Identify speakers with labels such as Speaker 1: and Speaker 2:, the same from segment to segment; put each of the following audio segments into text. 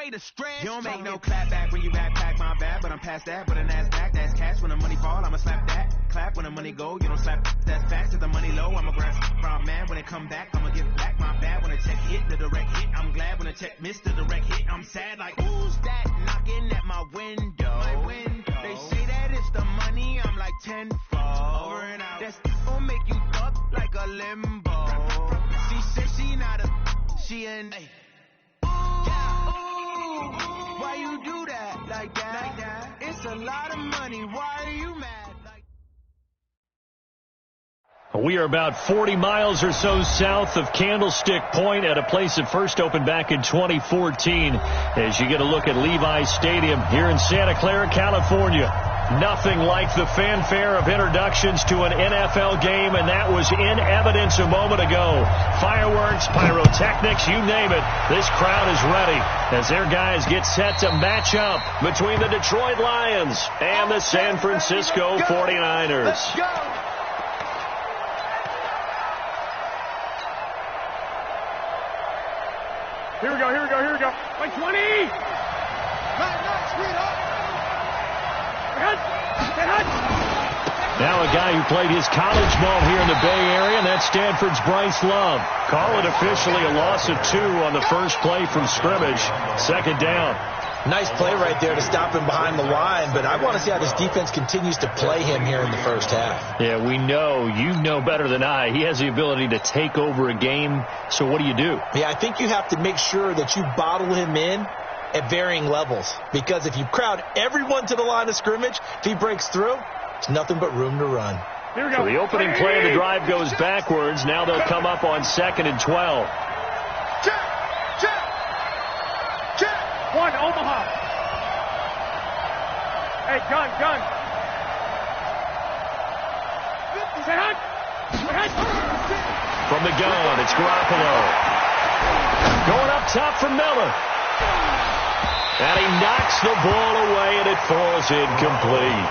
Speaker 1: way to stress.
Speaker 2: You don't make no clap back when you backpack, my bad, but I'm past that. But a NASDAQ, that's cash. When the money fall, I'ma slap that. Clap when the money go, you don't slap. That's facts. If the money low, I'ma grab from man. When it come back, I'ma give back my bad. When the check hit, the direct hit. I'm glad when the check missed the direct hit. I'm sad like, who's that knocking at my window? They say that it's the money, I'm like tenfold. Over and out. That's gon' make you up like a limbo. She said she not a, she an a. Why you do that like that? It's a lot of money. Why are you mad?
Speaker 3: We are about 40 miles or so south of Candlestick Point at a place that first opened back in 2014 as you get a look at Levi's Stadium here in Santa Clara, California. Nothing like the fanfare of introductions to an NFL game, and that was in evidence a moment ago. Fireworks, pyrotechnics, you name it. This crowd is ready as their guys get set to match up between the Detroit Lions and the San Francisco 49ers.
Speaker 1: Let's go.
Speaker 4: Here we go. Like 20!
Speaker 3: Now a guy who played his college ball here in the Bay Area, and that's Stanford's Bryce Love. Call it officially a loss of 2 on the first play from scrimmage. Second down.
Speaker 5: Nice play right there to stop him behind the line, but I want to see how this defense continues to play him here in the first half.
Speaker 3: Yeah, we know. You know better than I. He has the ability to take over a game, so what do you do?
Speaker 5: Yeah, I think you have to make sure that you bottle him in at varying levels, because if you crowd everyone to the line of scrimmage, if he breaks through, it's nothing but room to run.
Speaker 4: Here we go.
Speaker 3: So the opening play of the drive goes backwards. Now they'll come up on 2nd and 12.
Speaker 4: One, Omaha. Hey, gun.
Speaker 3: From the gun, it's Garoppolo. Going up top for Miller. And he knocks the ball away, and it falls incomplete.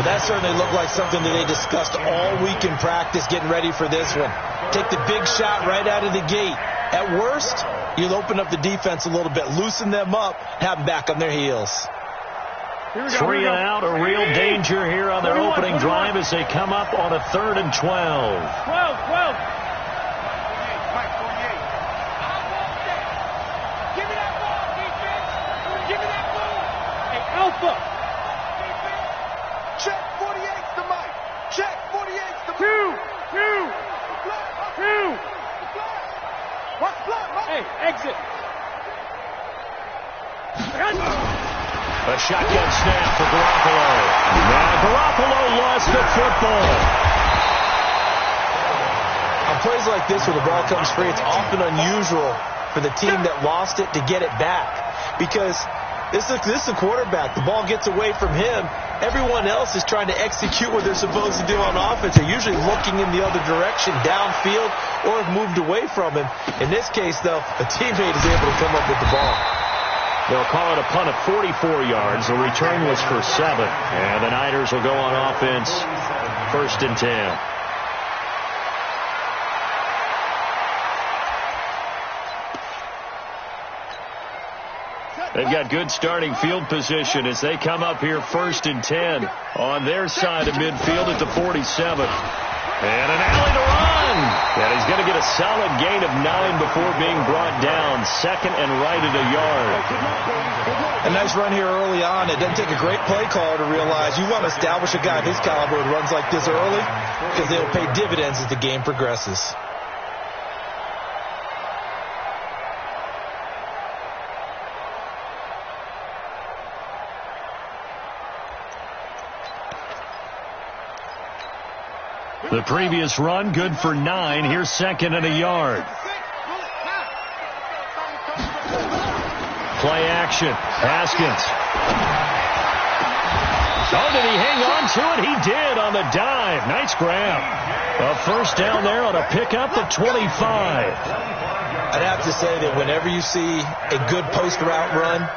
Speaker 5: Well, that certainly looked like something that they discussed all week in practice getting ready for this one. Take the big shot right out of the gate. At worst, you'll open up the defense a little bit, loosen them up, have them back on their heels.
Speaker 3: 3 and out, a real danger here on their opening drive as they come up on a 3rd and 12.
Speaker 4: 12. Give me that ball, defense. Give me that ball. Hey, Alpha.
Speaker 1: Check 48's the mic. Check 48's the mic.
Speaker 4: Two.
Speaker 1: What's block?
Speaker 4: Hey, exit.
Speaker 3: A shotgun snap for Garoppolo. Now Garoppolo lost the football.
Speaker 5: On plays like this where the ball comes free, it's often unusual for the team that lost it to get it back, because this is a quarterback. The ball gets away from him. Everyone else is trying to execute what they're supposed to do on offense. They're usually looking in the other direction, downfield, or have moved away from him. In this case, though, a teammate is able to come up with the ball.
Speaker 3: They'll call it a punt of 44 yards. The return was for 7. And the Niners will go on offense, 1st and 10. They've got good starting field position as they come up here 1st and 10 on their side of midfield at the 47. And an alley to run. And he's going to get a solid gain of 9 before being brought down. 2nd and right at a yard.
Speaker 5: A nice run here early on. It doesn't take a great play caller to realize you want to establish a guy of his caliber who runs like this early, because they'll pay dividends as the game progresses.
Speaker 3: The previous run, good for 9. Here's 2nd and a yard. Play action. Haskins. Oh, did he hang on to it? He did on the dive. Nice grab. A 1st down there on a pickup at 25.
Speaker 5: I'd have to say that whenever you see a good post route run,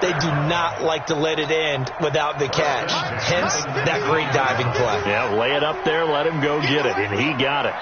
Speaker 5: they do not like to let it end without the catch. Hence, that great diving play.
Speaker 3: Yeah, lay it up there, let him go get it, and he got it.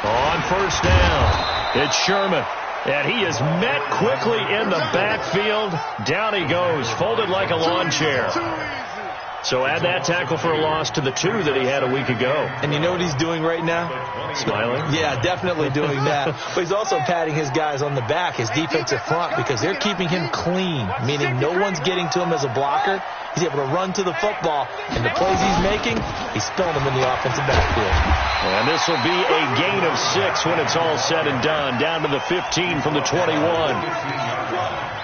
Speaker 3: On 1st down, it's Sherman. And he is met quickly in the backfield. Down he goes, folded like a lawn chair. So add that tackle for a loss to the 2 that he had a week ago.
Speaker 5: And you know what he's doing right now?
Speaker 3: Smiling?
Speaker 5: Yeah, definitely doing that. But he's also patting his guys on the back, his defensive front, because they're keeping him clean, meaning no one's getting to him as a blocker. He's able to run to the football, and the plays he's making, he's spilling them in the offensive backfield.
Speaker 3: And this will be a gain of 6 when it's all said and done, down to the 15 from the 21.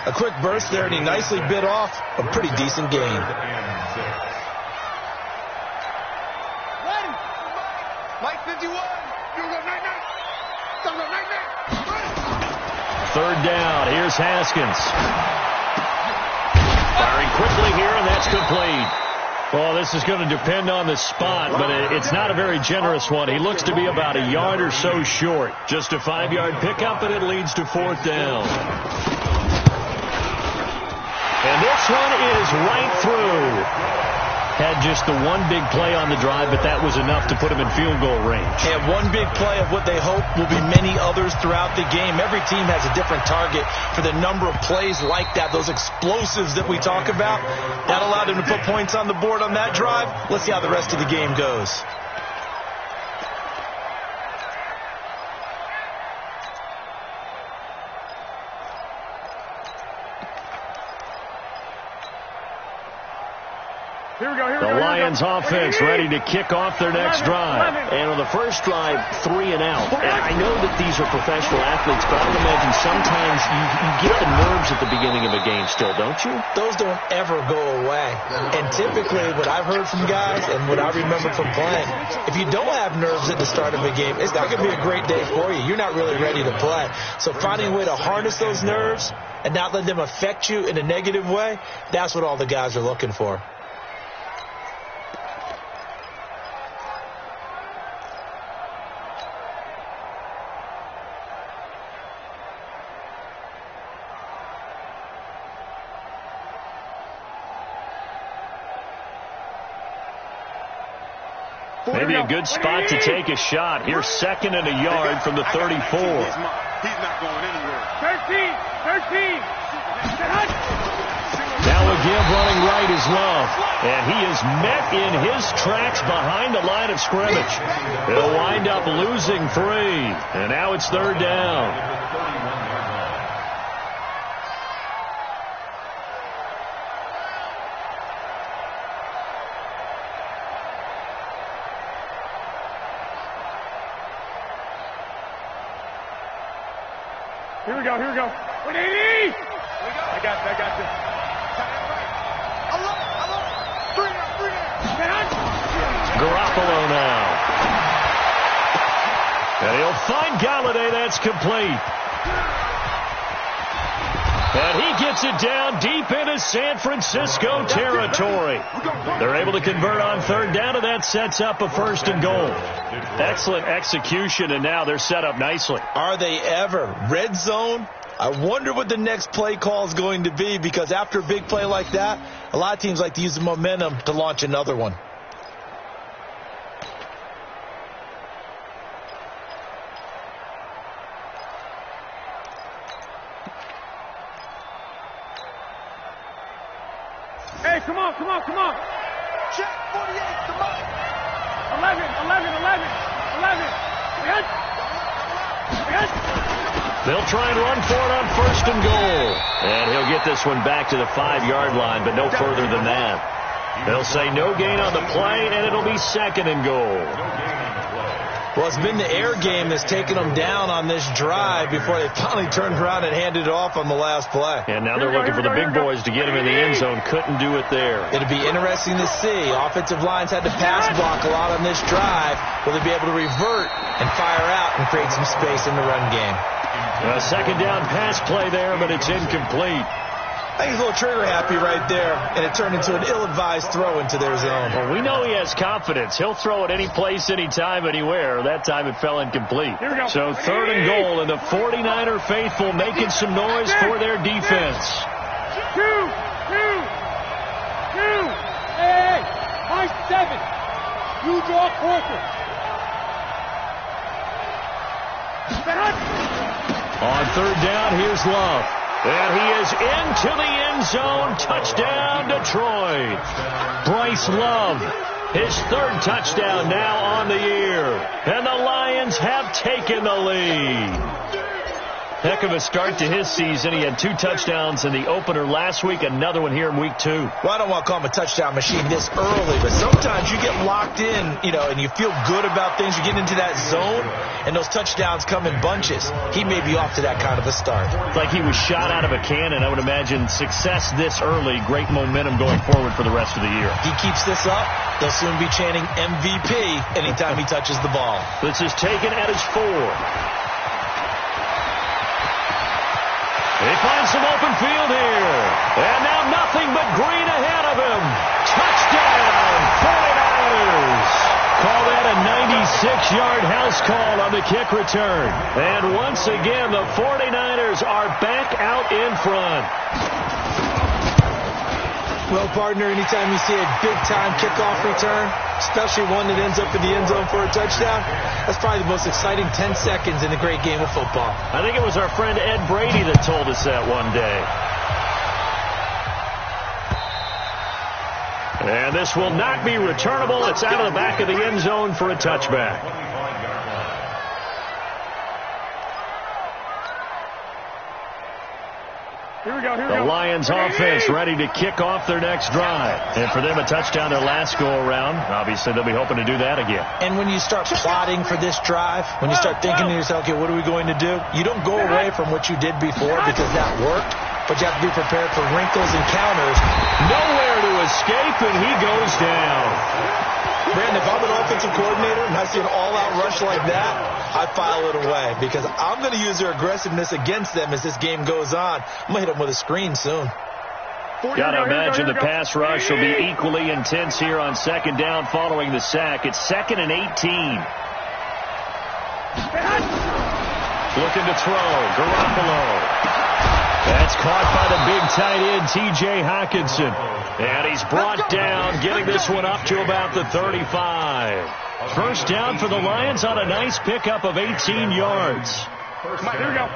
Speaker 5: A quick burst there, and he nicely bit off a pretty decent gain.
Speaker 1: Mike 51.
Speaker 3: Third down. Here's Haskins. Firing quickly here, and that's complete. Well, this is going to depend on the spot, but it's not a very generous one. He looks to be about a yard or so short. Just a 5-yard pickup, and it leads to 4th down. And this one is right through. Had just the one big play on the drive, but that was enough to put him in field goal range.
Speaker 5: And one big play of what they hope will be many others throughout the game. Every team has a different target for the number of plays like that, those explosives that we talk about. That allowed them to put points on the board on that drive. Let's see how the rest of the game goes.
Speaker 3: The Lions offense ready to kick off their next drive.
Speaker 6: And on the first drive, 3 and out. And I know that these are professional athletes, but I would imagine sometimes you get the nerves at the beginning of a game still, don't you?
Speaker 5: Those don't ever go away. And typically what I've heard from guys and what I remember from playing, if you don't have nerves at the start of a game, it's not going to be a great day for you. You're not really ready to play. So finding a way to harness those nerves and not let them affect you in a negative way, that's what all the guys are looking for.
Speaker 3: Maybe a good spot to take a shot. Here's 2nd and a yard from the 34.
Speaker 1: He's not going anywhere.
Speaker 4: 13.
Speaker 3: Now a give running right is Love. And he is met in his tracks behind the line of scrimmage. He'll wind up losing 3. And now it's 3rd down.
Speaker 4: Here we go. 180. I got this.
Speaker 1: I love it. 3 down.
Speaker 3: Garoppolo now. And he'll find Galladay. That's complete. And he gets it down deep into San Francisco territory. They're able to convert on 3rd down, and that sets up a 1st and goal. Excellent execution, and now they're set up nicely.
Speaker 5: Are they ever? Red zone? I wonder what the next play call is going to be, because after a big play like that, a lot of teams like to use the momentum to launch another one.
Speaker 4: Hey, come on.
Speaker 1: Check 48 to Mike.
Speaker 4: 11.
Speaker 3: They'll try and run for it on 1st and goal. And he'll get this one back to the 5-yard line, but no further than that. They'll say no gain on the play, and it'll be 2nd and goal.
Speaker 5: Well, it's been the air game that's taken them down on this drive before they finally turned around and handed it off on the last play.
Speaker 3: And now they're looking for the big boys to get him in the end zone. Couldn't do it there.
Speaker 5: It'll be interesting to see. Offensive lines had to pass block a lot on this drive. Will they be able to revert and fire out and create some space in the run game?
Speaker 3: A 2nd down pass play there, but it's incomplete.
Speaker 5: I think he's a little trigger happy right there, and it turned into an ill-advised throw into their zone.
Speaker 3: Well, we know he has confidence. He'll throw it any place, anytime, anywhere. That time it fell incomplete. So 3rd and goal, and the 49er faithful making some noise for their defense.
Speaker 4: Two. Hey, Mike 7. You draw quarter.
Speaker 3: On third down, here's Love. And he is into the end zone. Touchdown, Detroit. Bryce Love, his third touchdown now on the year. And the Lions have taken the lead. Heck of a start to his season. He had 2 touchdowns in the opener last week, another one here in week 2.
Speaker 5: Well, I don't want to call him a touchdown machine this early, but sometimes you get locked in, and you feel good about things. You get into that zone, and those touchdowns come in bunches. He may be off to that kind of a start.
Speaker 3: It's like he was shot out of a cannon. I would imagine success this early, great momentum going forward for the rest of the year.
Speaker 5: He keeps this up, they'll soon be chanting MVP anytime he touches the ball.
Speaker 3: This is taken at his 4. He finds some open field here. And now nothing but green ahead of him. Touchdown, 49ers. Call that a 96-yard house call on the kick return. And once again, the 49ers are back out in front.
Speaker 5: Well, partner, anytime you see a big-time kickoff return, especially one that ends up in the end zone for a touchdown, that's probably the most exciting 10 seconds in a great game of football.
Speaker 3: I think it was our friend Ed Brady that told us that one day. And this will not be returnable. It's out of the back of the end zone for a touchback. The Lions offense ready to kick off their next drive. And for them, a touchdown their last go-around. Obviously, they'll be hoping to do that again.
Speaker 5: And when you start plotting for this drive, when you start thinking to yourself, okay, what are we going to do? You don't go away from what you did before because that worked, but you have to be prepared for wrinkles and counters.
Speaker 3: Nowhere to escape, and he goes down.
Speaker 5: Brandon, if I'm an offensive coordinator and I see an all-out rush like that, I file it away because I'm going to use their aggressiveness against them as this game goes on. I'm going to hit them with a screen soon.
Speaker 3: Got to imagine the pass rush will be equally intense here on second down following the sack. It's 2nd and 18. Looking to throw. Garoppolo. That's caught by the big tight end, T.J. Hawkinson. And he's brought down, getting this one up to about the 35. First down for the Lions on a nice pickup of 18 yards.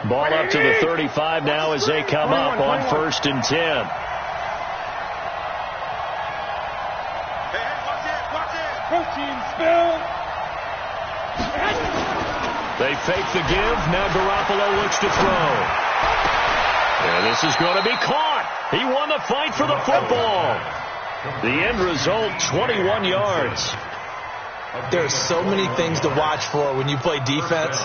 Speaker 3: Ball up to the 35 now as they come up on 1st and 10. They fake the give. Now Garoppolo looks to throw. And this is going to be caught. He won the fight for the football. The end result, 21 yards.
Speaker 5: There's so many things to watch for when you play defense.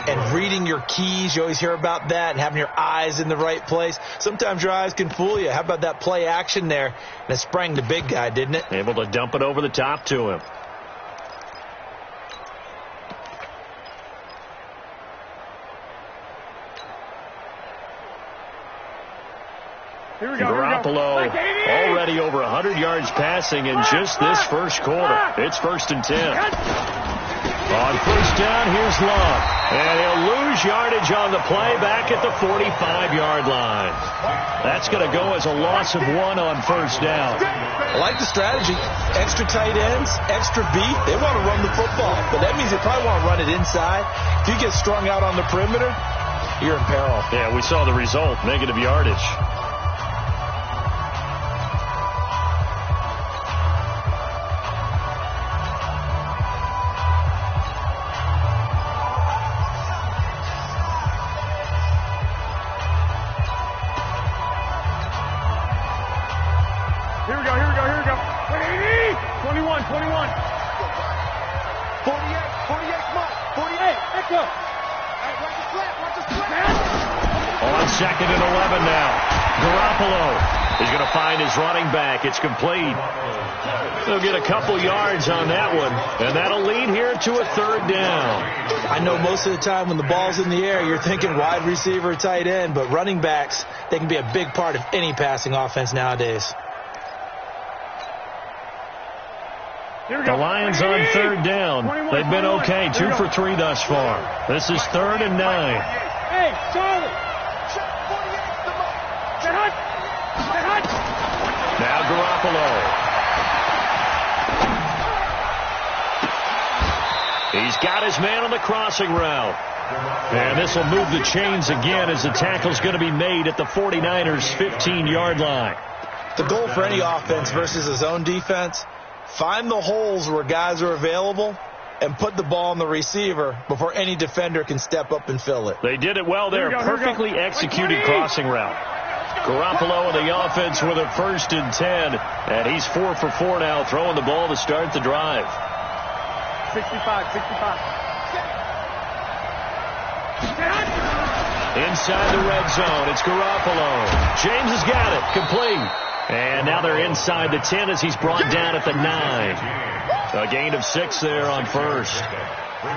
Speaker 5: And reading your keys, you always hear about that, and having your eyes in the right place. Sometimes your eyes can fool you. How about that play action there? And it sprang the big guy, didn't it?
Speaker 3: Able to dump it over the top to him. Garoppolo already over 100 yards passing in just this first quarter. It's 1st and 10. On first down, here's Love. And he'll lose yardage on the play back at the 45-yard line. That's going to go as a loss of 1 on first down.
Speaker 5: I like the strategy. Extra tight ends, extra beat. They want to run the football, but that means they probably want to run it inside. If you get strung out on the perimeter, you're in peril.
Speaker 3: Yeah, we saw the result, negative yardage.
Speaker 4: Here we go. 21.
Speaker 1: 48, come on. 48.
Speaker 4: Let's go.
Speaker 1: Hey, watch the slap.
Speaker 3: On 2nd and 11 now. Garoppolo is going to find his running back. It's complete. They'll get a couple yards on that one, and that'll lead here to a 3rd down.
Speaker 5: I know most of the time when the ball's in the air, you're thinking wide receiver, tight end, but running backs, they can be a big part of any passing offense nowadays.
Speaker 3: The Lions on 3rd down. They've been okay, 2 for 3 thus far. This is 3rd and 9.
Speaker 4: Hey, Charlie.
Speaker 3: Now Garoppolo. He's got his man on the crossing route. And this will move the chains again as the tackle's going to be made at the 49ers' 15-yard line.
Speaker 5: The goal for any offense versus a zone defense, find the holes where guys are available and put the ball on the receiver before any defender can step up and fill it.
Speaker 3: They did it well there. Perfectly executed crossing route. Garoppolo in the offense with a 1st and 10. And he's 4 for 4 now, throwing the ball to start the drive.
Speaker 1: 65.
Speaker 3: Inside the red zone, it's Garoppolo. James has got it, complete. And now they're inside the 10 as he's brought down at the 9. A gain of 6 there on first.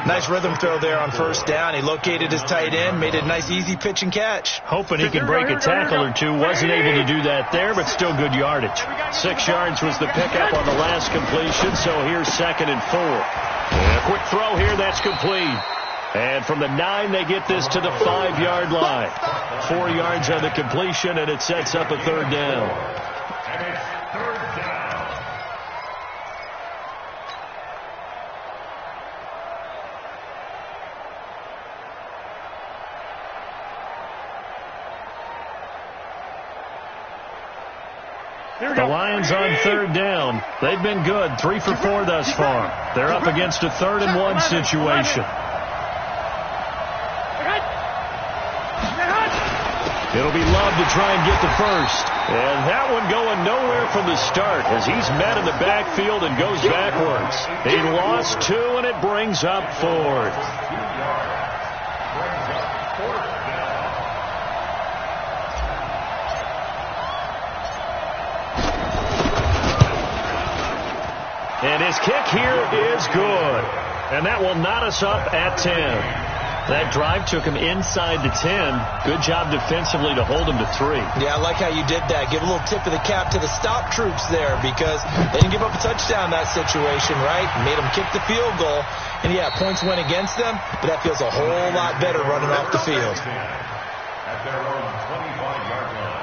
Speaker 5: Nice rhythm throw there on 1st down. He located his tight end, made a nice easy pitch and catch.
Speaker 3: Hoping he can break a tackle or two. Wasn't able to do that there, but still good yardage. 6 yards was the pickup on the last completion, so here's 2nd and 4. And a quick throw here, that's complete. And from the 9, they get this to the 5-yard line. 4 yards on the completion, and it sets up a 3rd down. The Lions on 3rd down. They've been good, 3 for 4 thus far. They're up against a 3rd and 1 situation. It'll be Love to try and get the first. And that one going nowhere from the start as he's met in the backfield and goes backwards. He lost 2, and it brings up 4th. And his kick here is good. And that will knot us up at 10. That drive took him inside the 10. Good job defensively to hold him to 3.
Speaker 5: Yeah, I like how you did that. Give a little tip of the cap to the stop troops there because they didn't give up a touchdown in that situation, right? Made them kick the field goal. And, yeah, points went against them, but that feels a whole lot better running off the field.
Speaker 7: At their own 25-yard line.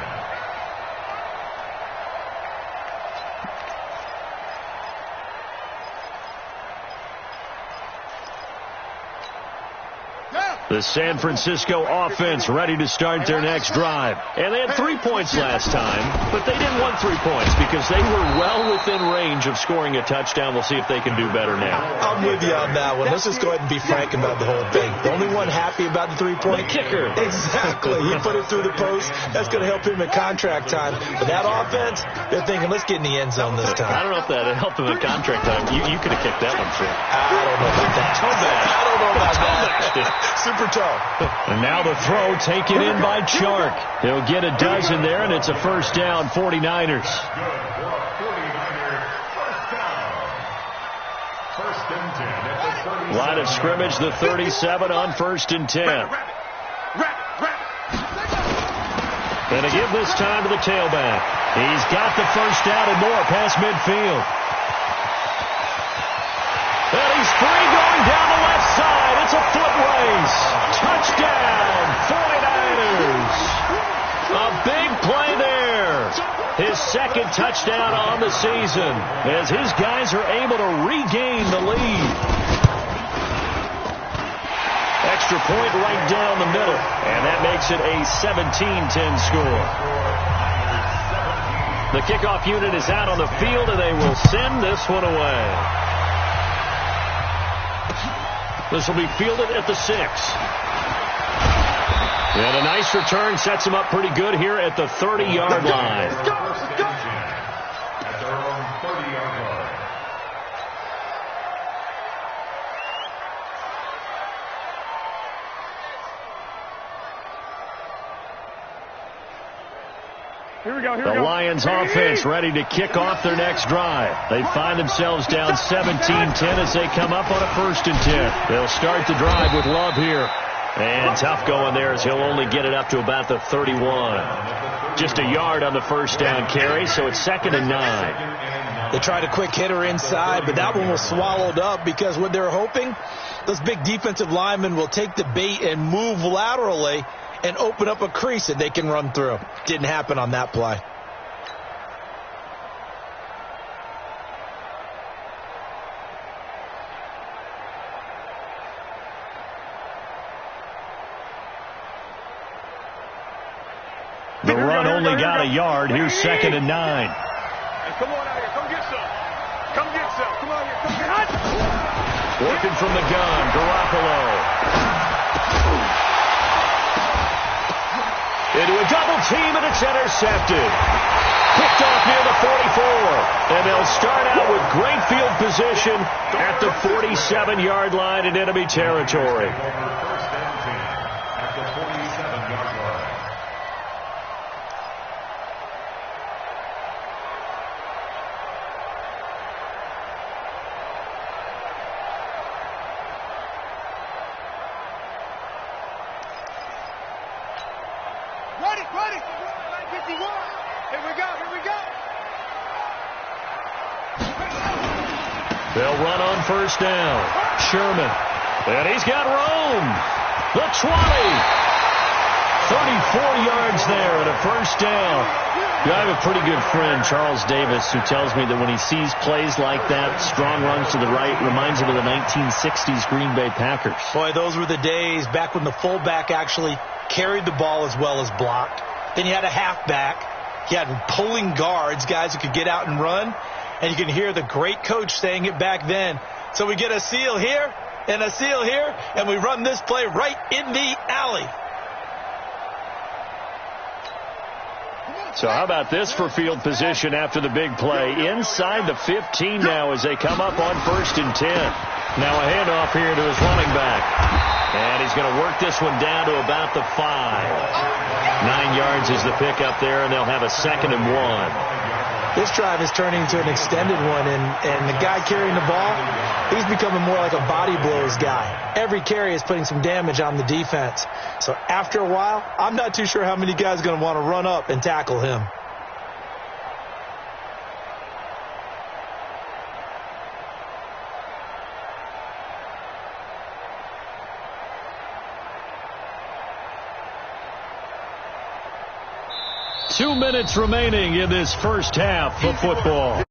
Speaker 3: The San Francisco offense ready to start their next drive. And they had 3 points last time, but they didn't want 3 points because they were well within range of scoring a touchdown. We'll see if they can do better now.
Speaker 5: I'm with you on that one. Let's just go ahead and be frank about the whole thing. The only one happy about the 3-point
Speaker 3: kicker.
Speaker 5: Exactly. He put it through the post. That's going to help him in contract time. But that offense, they're thinking, let's get in the end zone this time.
Speaker 3: I don't know if that helped him in contract time. You could have kicked that one through.
Speaker 5: I don't know about that. I don't know about that. Super toe.
Speaker 3: And now the throw taken in by Chark. He'll get a dozen there, and it's a 1st down, 49ers. Line of scrimmage, the 37 on 1st and 10. And to give this time to the tailback. He's got the 1st down and more past midfield. And he's free going down the left side. It's a foot race. Touchdown, 49ers. A big play there. His 2nd touchdown on the season as his guys are able to regain the lead. Extra point right down the middle. And that makes it a 17-10 score. The kickoff unit is out on the field, and they will send this one away. This will be fielded at the 6. And a nice return sets him up pretty good here at the 30-yard line.
Speaker 7: At their own 30-yard line.
Speaker 3: The Lions offense ready to kick off their next drive. They find themselves down 17-10 as they come up on a 1st and 10. They'll start the drive with Love here. And tough going there as he'll only get it up to about the 31. Just a yard on the 1st down carry, so it's 2nd and 9.
Speaker 5: They tried a quick hitter inside, but that one was swallowed up because what they're hoping, those big defensive linemen will take the bait and move laterally and open up a crease that they can run through. Didn't happen on that play.
Speaker 3: The run only got a yard. Here's 2nd and 9.
Speaker 1: Hey, come on out here. Come get some. Come get some. Come on here. Come get some.
Speaker 3: Working from the gun, Garoppolo. Into a double team, and it's intercepted. Picked off near the 44. And they'll start out with great field position at the 47-yard line in enemy territory.
Speaker 7: First and 10 at the 47-yard line.
Speaker 1: Ready. 51. Here we go.
Speaker 3: They'll run on first down. Sherman. And he's got room. The 20. 34 yards there and a first down. I have a pretty good friend, Charles Davis, who tells me that when he sees plays like that, strong runs to the right, reminds him of the 1960s Green Bay Packers.
Speaker 5: Boy, those were the days back when the fullback actually carried the ball as well as blocked. Then you had a halfback. You had pulling guards, guys who could get out and run. And you can hear the great coach saying it back then. So we get a seal here and a seal here, and we run this play right in the alley.
Speaker 3: So how about this for field position after the big play? Inside the 15 now as they come up on 1st and 10. Now a handoff here to his running back. And he's going to work this one down to about the 5. 9 yards is the pickup there, and they'll have a 2nd and 1.
Speaker 5: This drive is turning into an extended one, and the guy carrying the ball, he's becoming more like a body blows guy. Every carry is putting some damage on the defense. So after a while, I'm not too sure how many guys are going to want to run up and tackle him. Two minutes remaining in this first half of football.